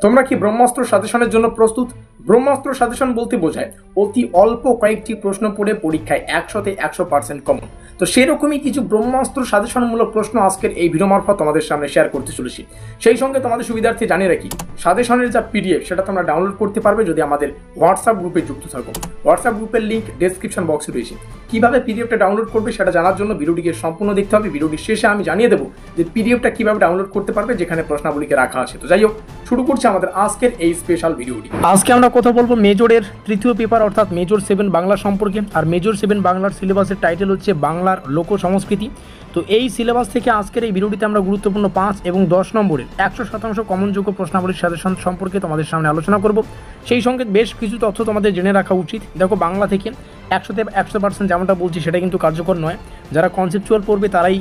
তোমরা কি ব্রহ্মাস্ত্র সাজেশনের জন্য প্রস্তুত? ব্রহ্মাস্ত্র সাজেশন বলতে বোঝায় অতি অল্প কয়েকটি প্রশ্ন পড়ে পরীক্ষায় 100% কমন। তো সেরকমই কিছু ব্রহ্মাস্ত্র সাজেশনমূলক প্রশ্ন আজকের এই ভিডিও মারফত তোমাদের সামনে শেয়ার করতে চলেছি। সেই সঙ্গে তোমাদের সুবিধার্থে জানিয়ে রাখি, সাজেশনের যা পিডিএফ সেটা তোমরা ডাউনলোড করতে পারবে যদি আমাদের হোয়াটসঅ্যাপ গ্রুপে যুক্ত থাকো। হোয়াটসঅ্যাপ গ্রুপের লিঙ্ক ডেসক্রিপশন বক্সে রয়েছে। কিভাবে পিডিএফটা ডাউনলোড করবে সেটা জানার জন্য ভিডিওটিকে সম্পূর্ণ দেখতে হবে। ভিডিওটির শেষে আমি জানিয়ে দেবো যে পিডিএফটা কিভাবে ডাউনলোড করতে পারবে, যেখানে প্রশ্নাবলীকে রাখা আছে। তো যাই হোক, শুরু করছি আমাদের আজকের এই স্পেশাল ভিডিওটি। আজকে আমরা কথা বলবো মেজরের তৃতীয় পেপার অর্থাৎ মেজর 7 বাংলা সম্পর্কে। আর মেজর 7 বাংলার সিলেবাসের টাইটেল হচ্ছে বাংলার লোক সংস্কৃতি। তো এই সিলেবাস থেকে আজকের এই ভিডিওটিতে আমরা গুরুত্বপূর্ণ 5 এবং 10 নম্বরের 100% কমনযোগ্য প্রশ্নাবলীর সাজেশন সম্পর্কে তোমাদের সামনে আলোচনা করব। সেই সঙ্গে বেশ কিছু তথ্য তোমাদের জেনে রাখা উচিত। দেখো, বাংলা থেকে 100% যেমনটা বলছি সেটা কিন্তু কার্যকর নয়। যারা কনসেপচুয়াল পড়বে তারাই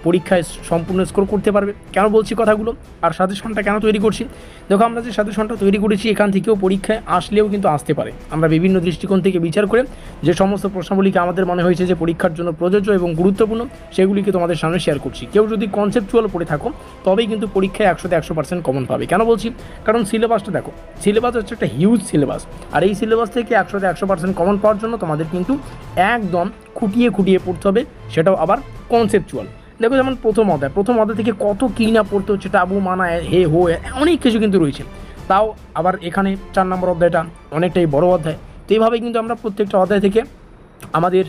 পরীক্ষায় সম্পূর্ণ স্কোর করতে পারবে। কেন বলছি কথাগুলো আর সাজেশনটা কেন তৈরি করছি? দেখো, আমরা যে সাজেশনটা তৈরি করেছি এখান থেকেও পরীক্ষায় আসলেও কিন্তু আসতে পারে। আমরা বিভিন্ন দৃষ্টিকোণ থেকে বিচার করে যে সমস্ত প্রশ্নাবলীকে আমাদের মনে হয়েছে যে পরীক্ষার জন্য প্রযোজ্য এবং গুরুত্বপূর্ণ সেগুলিকে তোমাদের সামনে শেয়ার করছি। কেউ যদি কনসেপচুয়াল পড়ে থাকো তবেই কিন্তু পরীক্ষায় 100% কমন পাবে। কেন বলছি? কারণ সিলেবাসটা দেখো, সিলেবাস হচ্ছে একটা হিউজ সিলেবাস। আর এই সিলেবাস থেকে 100% কমন পাওয়ার জন্য তোমাদের কিন্তু একদম খুঁটিয়ে খুঁটিয়ে পড়তে হবে, সেটাও আবার কনসেপচুয়াল। দেখো, যেমন প্রথম অধ্যায় থেকে কত কী না পড়তে হচ্ছে, টাবু মানা হে হো অনেক কিছু কিন্তু রয়েছে। তাও আবার এখানে 4 নম্বর অধ্যায়টা অনেকটাই বড় অধ্যায়। তো এইভাবে কিন্তু আমরা প্রত্যেকটা অধ্যায় থেকে আমাদের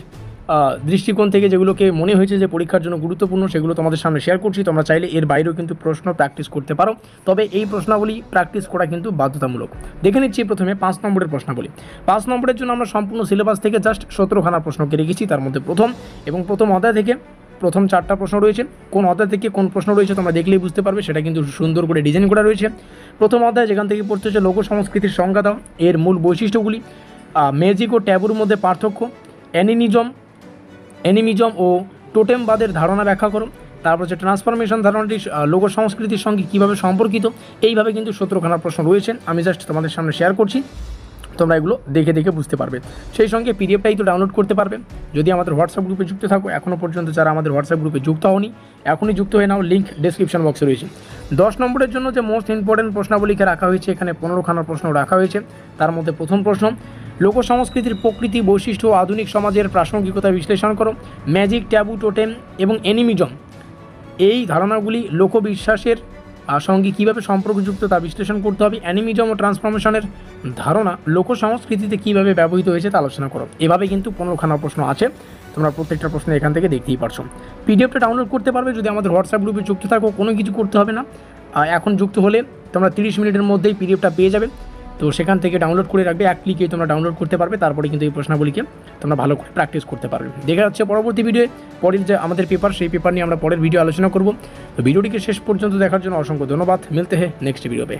দৃষ্টিকোণ থেকে যেগুলোকে মনে হয়েছে যে পরীক্ষার জন্য গুরুত্বপূর্ণ সেগুলো তোমাদের সামনে শেয়ার করছি। তোমরা চাইলে এর বাইরেও কিন্তু প্রশ্ন প্র্যাকটিস করতে পারো, তবে এই প্রশ্নাবলী প্র্যাকটিস করা কিন্তু বাধ্যতামূলক। দেখে নিচ্ছি প্রথমে 5 নম্বরের প্রশ্নাবলী। 5 নম্বরের জন্য আমরা সম্পূর্ণ সিলেবাস থেকে জাস্ট 17খানা প্রশ্নকে রেখেছি। তার মধ্যে প্রথম অধ্যায় থেকে প্রথম 4টা প্রশ্ন রয়েছে। কোন অধ্যায় থেকে কোন প্রশ্ন রয়েছে তোমরা দেখলেই বুঝতে পারবে, সেটা কিন্তু সুন্দর করে ডিজাইন করা রয়েছে। প্রথম অধ্যায় যেখান থেকে পড়তে হচ্ছে লোক সংস্কৃতির সংজ্ঞা দাও, এর মূল বৈশিষ্ট্যগুলি, ম্যাজিক ও ট্যাবুর মধ্যে পার্থক্য, অ্যানিমিজম ও টোটেমবাদের ধারণা ব্যাখ্যা করো। তারপর হচ্ছে ট্রান্সফরমেশন ধারণাটি লোক সংস্কৃতির সঙ্গে কীভাবে সম্পর্কিত। এইভাবে কিন্তু 17খানা প্রশ্ন রয়েছে। আমি জাস্ট তোমাদের সামনে শেয়ার করছি, তোমরা এগুলো দেখে দেখে বুঝতে পারবে। সেই সঙ্গে পিডিএফটাই তো ডাউনলোড করতে পারবে যদি আমাদের হোয়াটসঅ্যাপ গ্রুপে যুক্ত থাকো। এখনও পর্যন্ত যারা আমাদের হোয়াটসঅ্যাপ গ্রুপে যুক্ত হওনি, এখনই যুক্ত হয়ে নাও, লিঙ্ক ডেসক্রিপশন বক্সে রয়েছে। 10 নম্বরের জন্য যে মোস্ট ইম্পর্টেন্ট প্রশ্নাবলীকে রাখা হয়েছে, এখানে 15খানা প্রশ্ন রাখা হয়েছে। তার মধ্যে প্রথম প্রশ্ন, লোক সংস্কৃতির প্রকৃতি, বৈশিষ্ট্য ও আধুনিক সমাজের প্রাসঙ্গিকতা বিশ্লেষণ করো। ম্যাজিক, ট্যাবু, টোটেম এবং অ্যানিমিজম এই ধারণাগুলি লোকবিশ্বাসের সঙ্গে কীভাবে সম্পর্কযুক্ত তা বিশ্লেষণ করতে হবে। অ্যানিমিজম ও ট্রান্সফরমেশনের ধারণা লোক সংস্কৃতিতে কীভাবে ব্যবহৃত হয়েছে তা আলোচনা করো। এভাবে কিন্তু 15খানা প্রশ্ন আছে। তোমরা প্রত্যেকটা প্রশ্ন এখান থেকে দেখতেই পারছো। পিডিএফটা ডাউনলোড করতে পারবে যদি আমাদের হোয়াটসঅ্যাপ গ্রুপে যুক্ত থাকো। কোনো কিছু করতে হবে না। এখন যুক্ত হলে তোমরা 30 মিনিটের মধ্যেই পিডিএফটা পেয়ে যাবে। তো সেখান থেকে ডাউনলোড করে রাখবে, এক ক্লিকেই তোমরা ডাউনলোড করতে পারবে। তারপরে কিন্তু এই প্রশ্নাবলীকে তোমরা ভালো করে প্র্যাকটিস করতে পারবে। দেখা যাচ্ছে পরবর্তী ভিডিওয়ে পরের যে আমাদের পেপার, সেই পেপার নিয়ে আমরা পরের ভিডিও আলোচনা করব। তো ভিডিওটিকে শেষ পর্যন্ত দেখার জন্য অসংখ্য ধন্যবাদ। মিলতে হ্যাঁ নেক্সট ভিডিও पे।